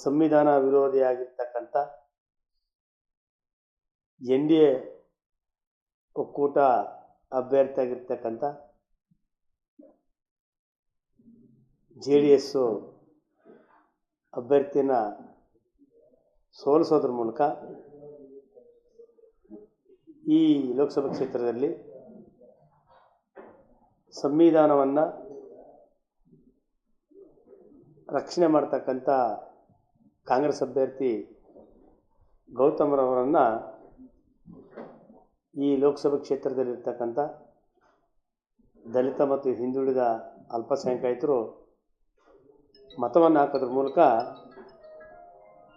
ಸಂವಿಧಾನ ವಿರೋಧಿಯಾಗಿರ್ತಕ್ಕಂಥ NDA ಒಕ್ಕೂಟ ಅಭ್ಯರ್ಥಿಯಾಗಿರ್ತಕ್ಕಂಥ JDS ಅಭ್ಯರ್ಥಿನ ಸೋಲಿಸೋದ್ರ ಮೂಲಕ ಈ ಲೋಕಸಭಾ ಕ್ಷೇತ್ರದಲ್ಲಿ ಸಂವಿಧಾನವನ್ನು ರಕ್ಷಣೆ ಮಾಡ್ತಕ್ಕಂಥ ಕಾಂಗ್ರೆಸ್ ಅಭ್ಯರ್ಥಿ ಗೌತಮ್ರವರನ್ನು ಈ ಲೋಕಸಭಾ ಕ್ಷೇತ್ರದಲ್ಲಿರ್ತಕ್ಕಂಥ ದಲಿತ ಮತ್ತು ಹಿಂದುಳಿದ ಅಲ್ಪಸಂಖ್ಯಾತರು ಮತವನ್ನು ಹಾಕೋದ್ರ ಮೂಲಕ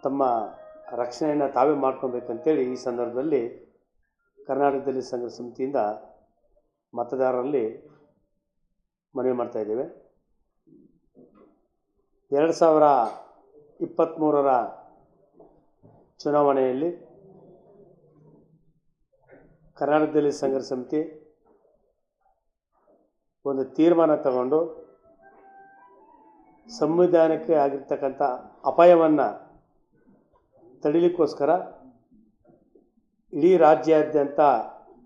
ತಮ್ಮ ರಕ್ಷಣೆಯನ್ನು ತಾವೇ ಮಾಡ್ಕೊಬೇಕಂತೇಳಿ ಈ ಸಂದರ್ಭದಲ್ಲಿ ಕರ್ನಾಟಕ ದಲಿತ ಸಂಘರ್ಷ ಸಮಿತಿಯಿಂದ ಮತದಾರರಲ್ಲಿ ಮನವಿ ಮಾಡ್ತಾಯಿದ್ದೇವೆ. 2023ರ ಚುನಾವಣೆಯಲ್ಲಿ ಕರ್ನಾಟಕ ದಲಿತ ಸಂಘರ್ಷ ಸಮಿತಿ ಒಂದು ತೀರ್ಮಾನ ತಗೊಂಡು ಸಂವಿಧಾನಕ್ಕೆ ಆಗಿರ್ತಕ್ಕಂಥ ಅಪಾಯವನ್ನು ತಡಿಲಿಕ್ಕೋಸ್ಕರ ಇಡೀ ರಾಜ್ಯಾದ್ಯಂತ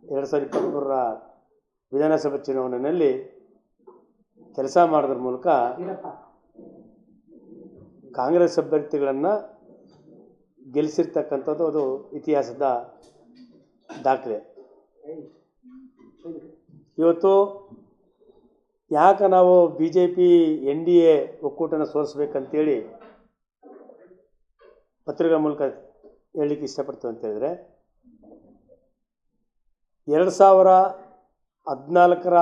2023ರ ವಿಧಾನಸಭಾ ಚುನಾವಣೆಯಲ್ಲಿ ಕೆಲಸ ಮಾಡೋದ್ರ ಮೂಲಕ ಕಾಂಗ್ರೆಸ್ ಅಭ್ಯರ್ಥಿಗಳನ್ನು ಗೆಲ್ಲಿಸಿರ್ತಕ್ಕಂಥದ್ದು ಅದು ಇತಿಹಾಸದ ದಾಖಲೆ. ಇವತ್ತು ಯಾಕೆ ನಾವು BJP NDA ಒಕ್ಕೂಟನ ಸೋಲಿಸ್ಬೇಕಂತೇಳಿ ಪತ್ರಿಕಾ ಮೂಲಕ ಹೇಳಲಿಕ್ಕೆ ಇಷ್ಟಪಡ್ತೀವಿ ಅಂತ ಹೇಳಿದ್ರೆ, 2014ರ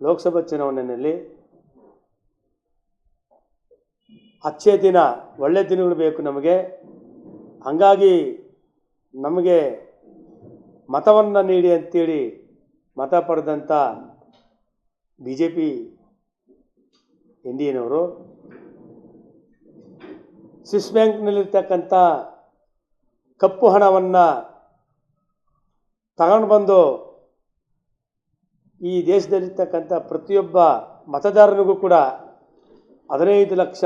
ಲೋಕಸಭಾ ಚುನಾವಣೆಯಲ್ಲಿ ಅಚ್ಚೇ ದಿನ, ಒಳ್ಳೆ ದಿನಗಳು ಬೇಕು ನಮಗೆ, ಹಾಗಾಗಿ ನಮಗೆ ಮತವನ್ನು ನೀಡಿ ಅಂತೇಳಿ ಮತ ಪಡೆದಂಥ BJP NDAನವರು ಸ್ವಿಸ್ ಬ್ಯಾಂಕ್ನಲ್ಲಿರ್ತಕ್ಕಂಥ ಕಪ್ಪು ಹಣವನ್ನು ತಗೊಂಡು ಬಂದು ಈ ದೇಶದಲ್ಲಿರ್ತಕ್ಕಂಥ ಪ್ರತಿಯೊಬ್ಬ ಮತದಾರನಿಗೂ ಕೂಡ 15 ಲಕ್ಷ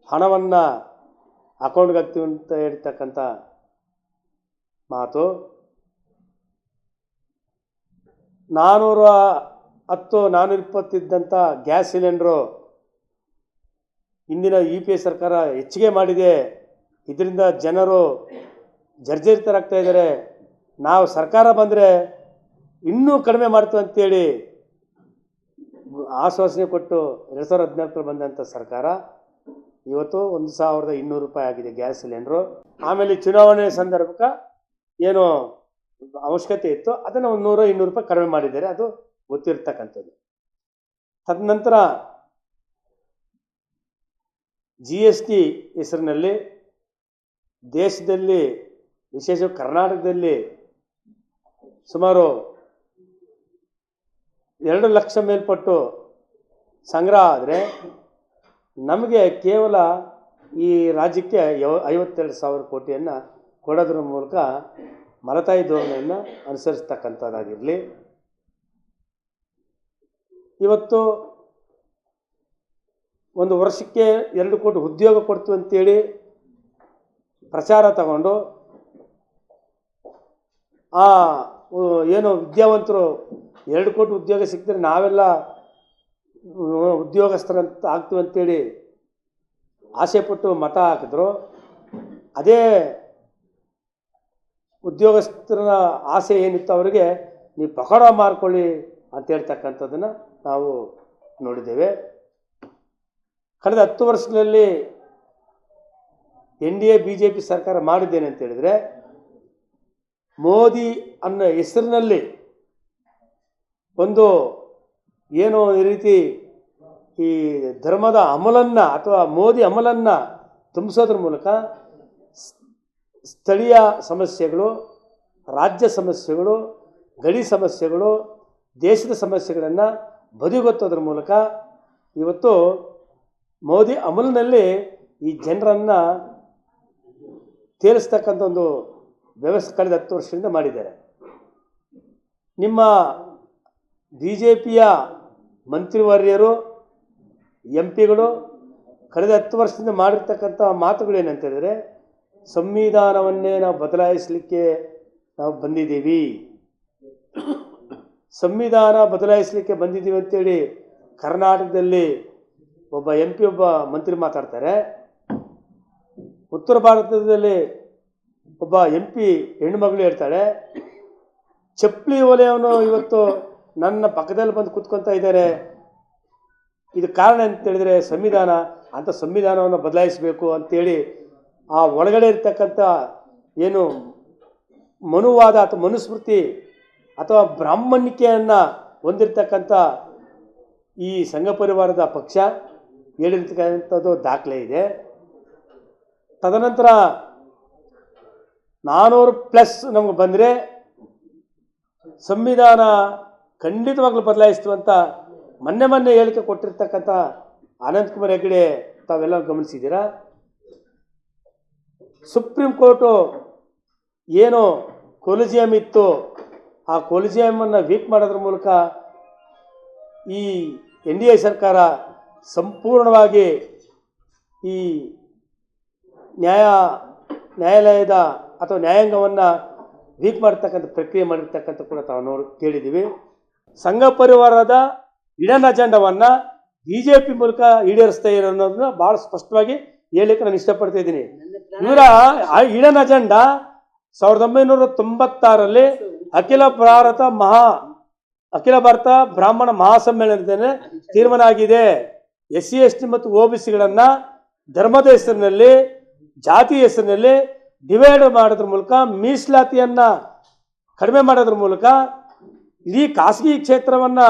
ಹಣವನ್ನು ಅಕೌಂಟ್ಗೆ ಹಾಕ್ತೀವಿ ಅಂತ ಹೇಳ್ತಕ್ಕಂಥ ಮಾತು 420 ಇದ್ದಂಥ ಗ್ಯಾಸ್ ಸಿಲಿಂಡ್ರು ಇಂದಿನ UPA ಸರ್ಕಾರ ಹೆಚ್ಚಿಗೆ ಮಾಡಿದೆ, ಇದರಿಂದ ಜನರು ಜರ್ಜರಿತರಾಗ್ತಾ ಇದ್ದಾರೆ, ನಾವು ಸರ್ಕಾರ ಬಂದರೆ ಇನ್ನೂ ಕಡಿಮೆ ಮಾಡ್ತೀವಿ ಅಂತೇಳಿ ಆಶ್ವಾಸನೆ ಕೊಟ್ಟು 2014 ಬಂದಂಥ ಸರ್ಕಾರ ಇವತ್ತು 1200 ರೂಪಾಯಿ ಆಗಿದೆ ಗ್ಯಾಸ್ ಸಿಲಿಂಡ್ರು. ಆಮೇಲೆ ಚುನಾವಣೆ ಸಂದರ್ಭಕ್ಕೆ ಏನು ಅವಶ್ಯಕತೆ ಇತ್ತು ಅದನ್ನು 100-200 ರೂಪಾಯಿ ಕಡಿಮೆ ಮಾಡಿದ್ದಾರೆ, ಅದು ಗೊತ್ತಿರ್ತಕ್ಕಂಥದ್ದು. ತದನಂತರ GST ಹೆಸರಿನಲ್ಲಿ ದೇಶದಲ್ಲಿ ವಿಶೇಷವಾಗಿ ಕರ್ನಾಟಕದಲ್ಲಿ ಸುಮಾರು 2 ಲಕ್ಷ ಮೇಲ್ಪಟ್ಟು ಸಂಗ್ರಹ ಆದರೆ ನಮಗೆ ಕೇವಲ ಈ ರಾಜ್ಯಕ್ಕೆ 52,000 ಕೋಟಿಯನ್ನು ಕೊಡೋದ್ರ ಮೂಲಕ ಮಲತಾಯಿ ಧೋರಣೆಯನ್ನು ಅನುಸರಿಸ್ತಕ್ಕಂಥದ್ದಾಗಿರಲಿ. ಇವತ್ತು ಒಂದು ವರ್ಷಕ್ಕೆ 2 ಕೋಟಿ ಉದ್ಯೋಗ ಕೊಡ್ತೀವಿ ಅಂತೇಳಿ ಪ್ರಚಾರ ತಗೊಂಡು ಏನು ವಿದ್ಯಾವಂತರು 2 ಕೋಟಿ ಉದ್ಯೋಗ ಸಿಕ್ಕಿದ್ರೆ ನಾವೆಲ್ಲ ಉದ್ಯೋಗಸ್ಥರಂತ ಆಗ್ತೀವಿ ಅಂತೇಳಿ ಆಸೆಪಟ್ಟು ಮತ ಹಾಕಿದ್ರು. ಅದೇ ಉದ್ಯೋಗಸ್ಥರ ಆಸೆ ಏನಿತ್ತು ಅವರಿಗೆ ನೀವು ಪಕೋಡ ಮಾರ್ಕೊಳ್ಳಿ ಅಂತ ಹೇಳ್ತಕ್ಕಂಥದ್ದನ್ನು ನಾವು ನೋಡಿದ್ದೇವೆ. ಕಳೆದ 10 ವರ್ಷಗಳಲ್ಲಿ NDA BJP ಸರ್ಕಾರ ಮಾಡಿದ್ದೇನೆ ಅಂತ ಹೇಳಿದರೆ, ಮೋದಿ ಅನ್ನೋ ಹೆಸರಿನಲ್ಲಿ ಒಂದು ಏನೋ ಈ ರೀತಿ ಈ ಧರ್ಮದ ಅಮಲನ್ನು ಅಥವಾ ಮೋದಿ ಅಮಲನ್ನು ತುಂಬಿಸೋದ್ರ ಮೂಲಕ ಸ್ಥಳೀಯ ಸಮಸ್ಯೆಗಳು, ರಾಜ್ಯ ಸಮಸ್ಯೆಗಳು, ಗಡಿ ಸಮಸ್ಯೆಗಳು, ದೇಶದ ಸಮಸ್ಯೆಗಳನ್ನು ಬದಿಗೊತ್ತೋದ್ರ ಮೂಲಕ ಇವತ್ತು ಮೋದಿ ಅಮಲಿನಲ್ಲಿ ಈ ಜನರನ್ನು ತೇಲಿಸ್ತಕ್ಕಂಥ ಒಂದು ವ್ಯವಸ್ಥೆ ಕಳೆದ 10 ವರ್ಷದಿಂದ ಮಾಡಿದ್ದಾರೆ. ನಿಮ್ಮ BJPಯ ಮಂತ್ರಿವರ್ಯರು, MP ಗಳು, ಕಳೆದ 10 ವರ್ಷದಿಂದ ಮಾಡಿರ್ತಕ್ಕಂಥ ಮಾತುಗಳೇನಂತ ಹೇಳಿದ್ರೆ, ಸಂವಿಧಾನವನ್ನೇ ನಾವು ಬದಲಾಯಿಸಲಿಕ್ಕೆ ನಾವು ಬಂದಿದ್ದೀವಿ, ಸಂವಿಧಾನ ಬದಲಾಯಿಸಲಿಕ್ಕೆ ಬಂದಿದ್ದೀವಿ ಅಂತೇಳಿ ಕರ್ನಾಟಕದಲ್ಲಿ ಒಬ್ಬ MP ಒಬ್ಬ ಮಂತ್ರಿ ಮಾತಾಡ್ತಾರೆ. ಉತ್ತರ ಭಾರತದಲ್ಲಿ ಒಬ್ಬ MP ಹೆಣ್ಮಗಳು ಹೇಳ್ತಾಳೆ, ಚಪ್ಪಲಿ ವಲಯವನ್ನು ಇವತ್ತು ನನ್ನ ಪಕ್ಕದಲ್ಲಿ ಬಂದು ಕೂತ್ಕೊತಾ ಇದ್ದಾರೆ. ಇದು ಕಾರಣ ಅಂತ ಹೇಳಿದ್ರೆ ಸಂವಿಧಾನ, ಅಂತ ಸಂವಿಧಾನವನ್ನು ಬದಲಾಯಿಸಬೇಕು ಅಂತೇಳಿ ಆ ಒಳಗಡೆ ಇರ್ತಕ್ಕಂಥ ಏನು ಮನುವಾದ ಅಥವಾ ಮನುಸ್ಮೃತಿ ಅಥವಾ ಬ್ರಾಹ್ಮಣಿಕೆಯನ್ನು ಹೊಂದಿರತಕ್ಕಂಥ ಈ ಸಂಘ ಪರಿವಾರದ ಪಕ್ಷ ಹೇಳಿರ್ತಕ್ಕಂಥದ್ದು ದಾಖಲೆ ಇದೆ. ತದನಂತರ 400+ ನಮಗೆ ಬಂದರೆ ಸಂವಿಧಾನ ಖಂಡಿತವಾಗ್ಲೂ ಬದಲಾಯಿಸ್ತು ಅಂತ ಮೊನ್ನೆ ಹೇಳಿಕೆ ಕೊಟ್ಟಿರ್ತಕ್ಕಂಥ ಅನಂತಕುಮಾರ್ ಹೆಗಡೆ ತಾವೆಲ್ಲ ಗಮನಿಸಿದ್ದೀರಾ. ಸುಪ್ರೀಂ ಕೋರ್ಟು ಏನು ಕೊಲಿಜಿಯಂ ಇತ್ತು, ಆ ಕೊಲಿಜಿಯಮನ್ನು ವೀಕ್ ಮಾಡೋದ್ರ ಮೂಲಕ ಈ NDA ಸರ್ಕಾರ ಸಂಪೂರ್ಣವಾಗಿ ಈ ನ್ಯಾಯಾಲಯದ ಅಥವಾ ನ್ಯಾಯಾಂಗವನ್ನು ವೀಕ್ ಮಾಡ್ತಕ್ಕಂಥ ಪ್ರಕ್ರಿಯೆ ಮಾಡಿರ್ತಕ್ಕಂಥ ಕೂಡ ತಾವು ಕೇಳಿದ್ದೀವಿ. ಸಂಘ ಪರಿವಾರದ ಹಿಡನ್ ಅಜೆಂಡವನ್ನು BJP ಮೂಲಕ ಈಡೇರಿಸ್ತಾ ಇರೋದನ್ನ ಭಾಳ ಸ್ಪಷ್ಟವಾಗಿ ಹೇಳಲಿಕ್ಕೆ ನಾನು ಇಷ್ಟಪಡ್ತಾ ಇದ್ದೀನಿ. ಇವರ ಹಿಡನ್ ಅಜೆಂಡಾ 1996ರಲ್ಲಿ ಅಖಿಲ ಭಾರತ ಬ್ರಾಹ್ಮಣ ಮಹಾಸಮ್ಮೇಳನದಲ್ಲಿ ತೀರ್ಮಾನ ಆಗಿದೆ. SC ST ಮತ್ತು OBCಗಳನ್ನು ಧರ್ಮದ ಹೆಸರಿನಲ್ಲಿ, ಜಾತಿ ಹೆಸರಿನಲ್ಲಿ ಡಿವೈಡ್ ಮಾಡೋದ್ರ ಮೂಲಕ, ಮೀಸಲಾತಿಯನ್ನು ಕಡಿಮೆ ಮಾಡೋದ್ರ ಮೂಲಕ ಇಡೀ ಖಾಸಗಿ ಕ್ಷೇತ್ರವನ್ನು,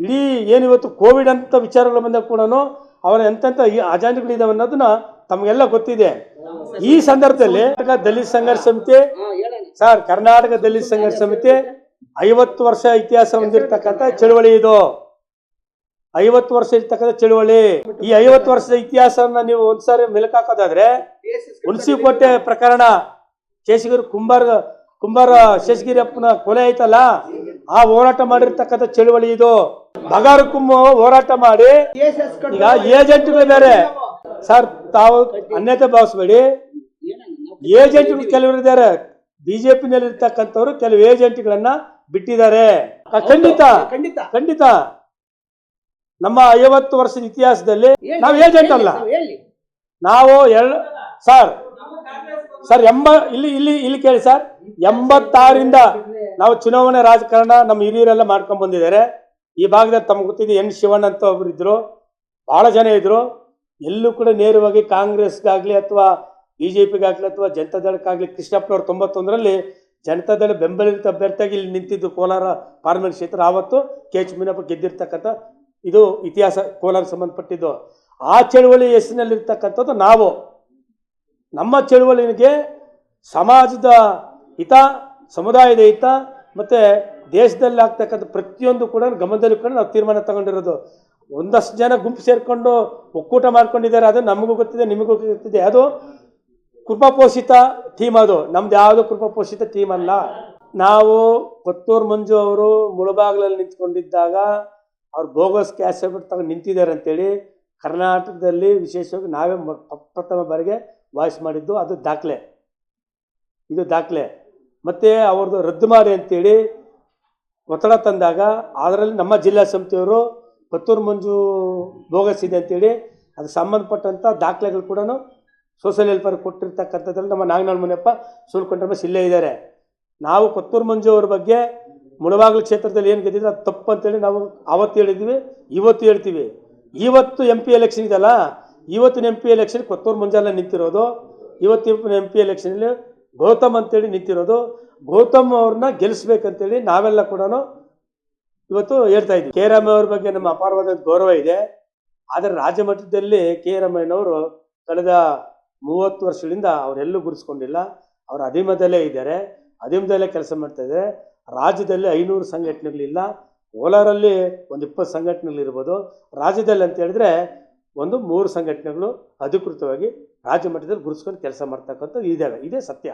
ಇಡೀ ಏನಿವತ್ತು ಕೋವಿಡ್ ಅಂತ ವಿಚಾರಗಳು ಬಂದಾಗ ಕೂಡ ಅವರ ಎಂತೆಂಥ ಅಜೆಂಡಗಳಿದಾವೆ ಅನ್ನೋದನ್ನ ತಮಗೆಲ್ಲ ಗೊತ್ತಿದೆ. ಈ ಸಂದರ್ಭದಲ್ಲಿ ದಲಿತ ಸಂಘರ್ಷ ಸಮಿತಿ ಕರ್ನಾಟಕ ದಲಿತ ಸಂಘರ್ಷ ಸಮಿತಿ 50 ವರ್ಷ ಇತಿಹಾಸ ಹೊಂದಿರತಕ್ಕಂಥ ಚಳವಳಿ ಇದು. 50 ವರ್ಷ ಇರ್ತಕ್ಕಂಥ ಚಳವಳಿ. ಈ 50 ವರ್ಷದ ಇತಿಹಾಸವನ್ನ ನೀವು ಒಂದ್ಸಾರಿ ಮೆಲುಕಾಕೋದಾದ್ರೆ, ಹುಣಸಿಕೋಟೆ ಪ್ರಕರಣ, ಶೇಷಗಿರಿ ಕುಂಬಾರ ಶೇಷಗಿರಿಯಪ್ಪನ ಕೊಲೆ ಆಯ್ತಲ್ಲ, ಆ ಹೋರಾಟ ಮಾಡಿರ್ತಕ್ಕಂಥ ಚಳವಳಿ ಇದು. ಬಗಾರಕುಮ್ಮ ಹೋರಾಟ ಮಾಡಿ ಈಗ ಏಜೆಂಟ್ಗಳು ಬೇರೆ ಸರ್, ತಾವು ಅನ್ಯತೆ ಭಾವಿಸ್ಬೇಡಿ. ಏಜೆಂಟ್ಗಳು ಕೆಲವರು ಇದ್ದಾರೆ, BJPನಲ್ಲಿ ಇರ್ತಕ್ಕಂಥವ್ರು ಕೆಲವು ಏಜೆಂಟ್ಗಳನ್ನ ಬಿಟ್ಟಿದ್ದಾರೆ. ಖಂಡಿತ ನಮ್ಮ 50 ವರ್ಷದ ಇತಿಹಾಸದಲ್ಲಿ ನಾವು ಏಜೆಂಟ್ ಅಲ್ಲ. ನಾವು ಸರ್ ಇಲ್ಲಿ ಕೇಳಿ ಸರ್, 86ರಿಂದ ನಾವು ಚುನಾವಣೆ ರಾಜಕಾರಣ ನಮ್ಮ ಹಿರಿಯರೆಲ್ಲ ಮಾಡ್ಕೊಂಡು ಬಂದಿದ್ದಾರೆ. ಈ ಭಾಗದಲ್ಲಿ ತಮ್ಗೆ ಗೊತ್ತಿದೆ, N ಶಿವಣ್ಣ ಅಂತ ಒಬ್ರು ಇದ್ರು, ಬಹಳ ಜನ ಇದ್ರು. ಎಲ್ಲೂ ಕೂಡ ನೇರವಾಗಿ ಕಾಂಗ್ರೆಸ್ಗಾಗ್ಲಿ ಅಥವಾ BJPಗಾಗ್ಲಿ ಅಥವಾ ಜನತಾದಳಕ್ಕಾಗ್ಲಿ, ಕೃಷ್ಣಪ್ಪನವರು 91ರಲ್ಲಿ ಜನತಾದಳ ಬೆಂಬಲಿತ ಅಭ್ಯರ್ಥಿಯಾಗಿ ಇಲ್ಲಿ ನಿಂತಿದ್ದು ಕೋಲಾರ ಪಾರ್ಲಿಮೆಂಟ್ ಕ್ಷೇತ್ರ. ಆವತ್ತು KH ಮುನಿಯಪ್ಪ ಗೆದ್ದಿರ್ತಕ್ಕಂಥ ಇದು ಇತಿಹಾಸ ಕೋಲಾರ ಸಂಬಂಧಪಟ್ಟಿದ್ದು. ಆ ಚಳುವಳಿ ಹೆಸರಿನಲ್ಲಿರ್ತಕ್ಕಂಥದ್ದು ನಾವು. ನಮ್ಮ ಚಳುವಳಿಗೆ ಸಮಾಜದ ಹಿತ, ಸಮುದಾಯದ ಹಿತ ಮತ್ತು ದೇಶದಲ್ಲಿ ಆಗ್ತಕ್ಕಂಥ ಪ್ರತಿಯೊಂದು ಕೂಡ ಗಮನದಲ್ಲಿ ಕೂಡ ನಾವು ತೀರ್ಮಾನ ತಗೊಂಡಿರೋದು. ಒಂದಷ್ಟು ಜನ ಗುಂಪು ಸೇರಿಕೊಂಡು ಒಕ್ಕೂಟ ಮಾಡ್ಕೊಂಡಿದ್ದಾರೆ, ಅದು ನಮಗೂ ಗೊತ್ತಿದೆ, ನಿಮಗೂ ಗೊತ್ತಿದೆ. ಅದು ಕೃಪಾಪೋಷಿತ ಟೀಮ್, ಅದು ನಮ್ದು ಯಾವುದು ಕೃಪಾಪೋಷಿತ ಟೀಮ್ ಅಲ್ಲ. ನಾವು ಕೊತ್ತೂರು ಮಂಜು ಅವರು ಮುಳಬಾಗಿಲಲ್ಲಿ ನಿಂತ್ಕೊಂಡಿದ್ದಾಗ ಅವ್ರು ಬೋಗಸ್ ಕ್ಯಾಶ್ ತಗೊಂಡು ನಿಂತಿದ್ದಾರೆ ಅಂತೇಳಿ ಕರ್ನಾಟಕದಲ್ಲಿ ವಿಶೇಷವಾಗಿ ನಾವೇ ಪ್ರಥಮ ಬಾರಿಗೆ ವಾಯ್ಸ್ ಮಾಡಿದ್ದು. ಅದು ದಾಖಲೆ, ಇದು ದಾಖಲೆ. ಮತ್ತು ಅವ್ರದ್ದು ರದ್ದು ಮಾಡಿ ಅಂತೇಳಿ ಒತ್ತಡ ತಂದಾಗ ಅದರಲ್ಲಿ ನಮ್ಮ ಜಿಲ್ಲಾ ಸಮಿತಿಯವರು ಕೊತ್ತೂರು ಮಂಜು ಬೋಗಸ್ ಇದೆ ಅಂತೇಳಿ ಅದಕ್ಕೆ ಸಂಬಂಧಪಟ್ಟಂಥ ದಾಖಲೆಗಳು ಕೂಡ ಸೋಷಿಯಲ್ ವೆಲ್ಫೇರ್ ಕೊಟ್ಟಿರ್ತಕ್ಕಂಥದ್ರಲ್ಲಿ ನಮ್ಮ ನಾಗನಾಳ್ ಮುನಿಯಪ್ಪ ಸುಳ್ಕೊಂಡ್ರೆ ಇಲ್ಲೇ ಇದ್ದಾರೆ. ನಾವು ಕೊತ್ತೂರು ಮಂಜು ಅವ್ರ ಬಗ್ಗೆ ಮುಳಬಾಗಿಲು ಕ್ಷೇತ್ರದಲ್ಲಿ ಏನು ಗೆದ್ದಿದ್ರೆ ಅದು ತಪ್ಪು ಅಂತೇಳಿ ನಾವು ಆವತ್ತು ಹೇಳಿದ್ವಿ, ಇವತ್ತು ಹೇಳ್ತೀವಿ. ಇವತ್ತು MP ಎಲೆಕ್ಷನ್ ಇದೆಯಲ್ಲ, ಇವತ್ತಿನ MP ಎಲೆಕ್ಷನ್ ಕೊತ್ತೂರು ಮಂಜಲ್ಲ ನಿಂತಿರೋದು. ಇವತ್ತಿನ MP ಎಲೆಕ್ಷನಲ್ಲಿ ಗೌತಮ್ ಅಂತೇಳಿ ನಿಂತಿರೋದು. ಗೌತಮ್ ಅವ್ರನ್ನ ಗೆಲ್ಲಿಸ್ಬೇಕಂತೇಳಿ ನಾವೆಲ್ಲ ಕೂಡ ಇವತ್ತು ಹೇಳ್ತಾ ಇದ್ವಿ. ಕೆ ರಾಮಯ್ಯ ಅವ್ರ ಬಗ್ಗೆ ನಮ್ಮ ಅಪಾರವಾದ ಗೌರವ ಇದೆ. ಆದರೆ ರಾಜ್ಯ ಮಟ್ಟದಲ್ಲಿ ಕೆ ರಾಮಯ್ಯನವರು ಕಳೆದ 30 ವರ್ಷಗಳಿಂದ ಅವರೆಲ್ಲೂ ಗುರುಸ್ಕೊಂಡಿಲ್ಲ. ಅವರು ಅಧೀಮದಲ್ಲೇ ಇದ್ದಾರೆ, ಅಧೀಮದಲ್ಲೇ ಕೆಲಸ ಮಾಡ್ತಾ ಇದ್ದಾರೆ. ರಾಜ್ಯದಲ್ಲಿ 500 ಸಂಘಟನೆಗಳಿಲ್ಲ. ಕೋಲಾರಲ್ಲಿ ಒಂದು 20 ಸಂಘಟನೆಗಳಿರ್ಬೋದು. ರಾಜ್ಯದಲ್ಲಿ ಅಂತ ಹೇಳಿದ್ರೆ ಒಂದು 3 ಸಂಘಟನೆಗಳು ಅಧಿಕೃತವಾಗಿ ರಾಜ್ಯ ಮಟ್ಟದಲ್ಲಿ ಗುರುಸ್ಕೊಂಡು ಕೆಲಸ ಮಾಡ್ತಕ್ಕಂಥದ್ದು ಇದ್ದಾವೆ. ಇದೇ ಸತ್ಯ.